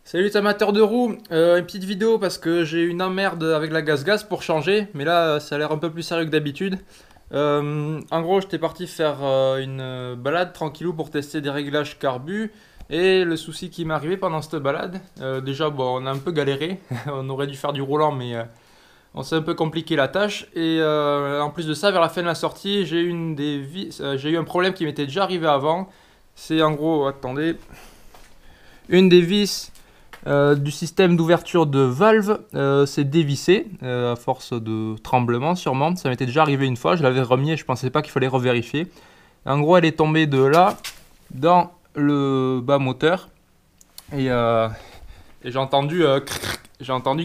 Salut les amateurs de roues, une petite vidéo parce que j'ai une emmerde avec la gaz-gaz pour changer, mais là ça a l'air un peu plus sérieux que d'habitude. En gros, j'étais parti faire une balade tranquillou pour tester des réglages carbu, et le souci qui m'est arrivé pendant cette balade, déjà bon, on a un peu galéré, on aurait dû faire du roulant, mais on s'est un peu compliqué la tâche, et en plus de ça, vers la fin de la sortie, j'ai eu un problème qui m'était déjà arrivé avant. C'est en gros, attendez, une des vis du système d'ouverture de valve s'est dévissé à force de tremblement sûrement. Ça m'était déjà arrivé une fois, je l'avais remis et je pensais pas qu'il fallait revérifier. En gros, elle est tombée de là dans le bas moteur et j'ai entendu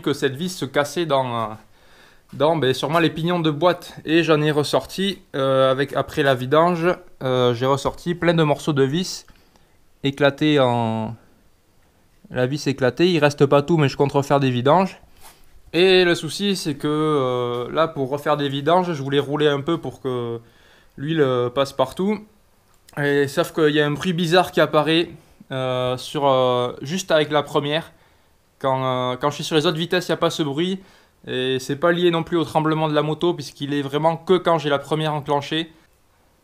que cette vis se cassait dans sûrement les pignons de boîte, et j'en ai ressorti après la vidange. J'ai ressorti plein de morceaux de vis éclatés en... La vis éclatée, il reste pas tout, mais je compte refaire des vidanges. Et le souci, c'est que là, pour refaire des vidanges, je voulais rouler un peu pour que l'huile passe partout. Et sauf qu'il y a un bruit bizarre qui apparaît juste avec la première. Quand je suis sur les autres vitesses, il n'y a pas ce bruit. Et c'est pas lié non plus au tremblement de la moto, puisqu'il est vraiment que quand j'ai la première enclenchée.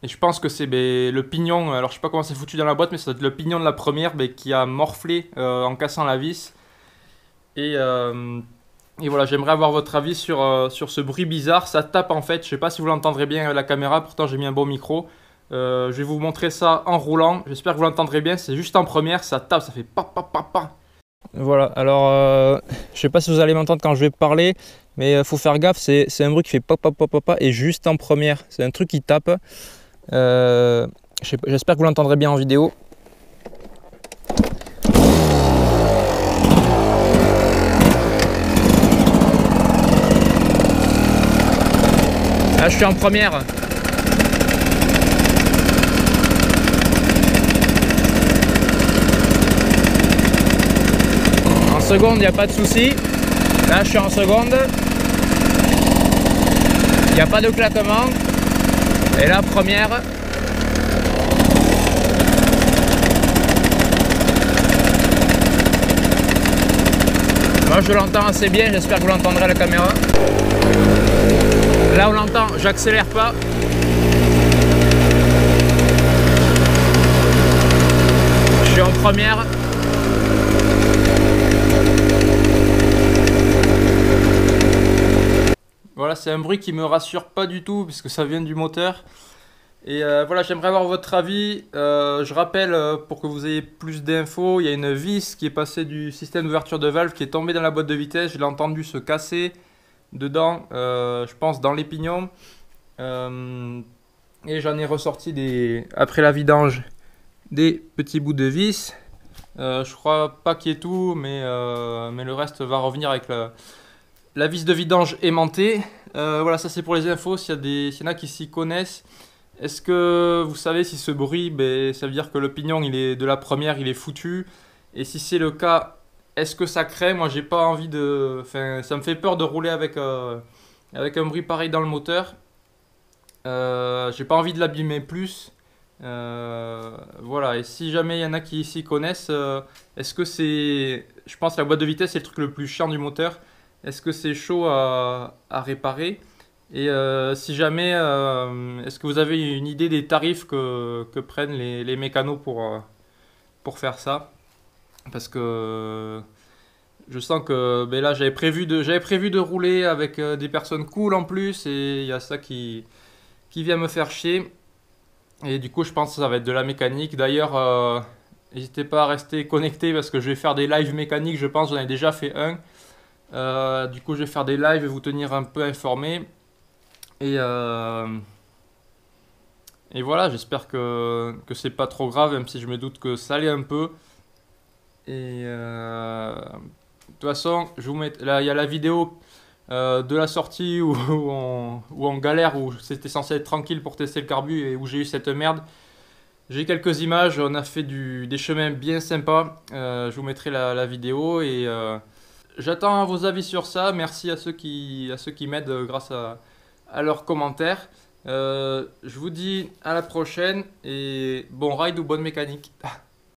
Et je pense que c'est le pignon, alors je sais pas comment c'est foutu dans la boîte, mais ça doit être le pignon de la première qui a morflé en cassant la vis. Et voilà, j'aimerais avoir votre avis sur ce bruit bizarre. Ça tape en fait, je sais pas si vous l'entendrez bien à la caméra, pourtant j'ai mis un bon micro. Je vais vous montrer ça en roulant, j'espère que vous l'entendrez bien, c'est juste en première, ça tape, ça fait pa pa pa pa. Voilà, alors je sais pas si vous allez m'entendre quand je vais parler, mais faut faire gaffe, c'est un bruit qui fait pa pa pa pa pa et juste en première, c'est un truc qui tape. J'espère que vous l'entendrez bien en vidéo. Là, je suis en première. En seconde, il n'y a pas de souci. Là, je suis en seconde. Il n'y a pas de claquement. Et là, première. Moi, je l'entends assez bien, j'espère que vous l'entendrez à la caméra. Là, on l'entend, j'accélère pas. Je suis en première. Voilà, c'est un bruit qui me rassure pas du tout puisque ça vient du moteur. Et voilà, j'aimerais avoir votre avis. Je rappelle, pour que vous ayez plus d'infos, il y a une vis qui est passée du système d'ouverture de valve qui est tombée dans la boîte de vitesse. Je l'ai entendu se casser dedans, je pense dans les pignons. Et j'en ai ressorti après la vidange des petits bouts de vis. Je crois pas qu'il y ait tout, mais le reste va revenir avec la vis de vidange aimantée. Voilà, ça c'est pour les infos, s'il y en a qui s'y connaissent. Est-ce que vous savez si ce bruit, ça veut dire que le pignon de la première il est foutu? Et si c'est le cas, est-ce que ça craint? Moi j'ai pas envie de... Enfin, ça me fait peur de rouler avec un bruit pareil dans le moteur. J'ai pas envie de l'abîmer plus. Voilà, et si jamais il y en a qui s'y connaissent, est-ce que c'est... Je pense que la boîte de vitesse c'est le truc le plus chiant du moteur. Est-ce que c'est chaud à réparer? Et si jamais, est-ce que vous avez une idée des tarifs que prennent les mécanos pour faire ça? Parce que je sens que là j'avais prévu de rouler avec des personnes cool en plus, et il y a ça qui vient me faire chier. Et du coup je pense que ça va être de la mécanique. D'ailleurs, n'hésitez pas à rester connecté parce que je vais faire des lives mécaniques, je pense, j'en ai déjà fait un. Du coup je vais faire des lives et vous tenir un peu informé. Et voilà, j'espère que c'est pas trop grave, même si je me doute que ça l'est un peu. Et de toute façon, je vous mets, là il y a la vidéo de la sortie où on galère, où c'était censé être tranquille pour tester le carbu et où j'ai eu cette merde. J'ai quelques images, on a fait des chemins bien sympas. Je vous mettrai la vidéo, et j'attends vos avis sur ça. Merci à ceux qui m'aident grâce à leurs commentaires. Je vous dis à la prochaine, et bon ride ou bonne mécanique.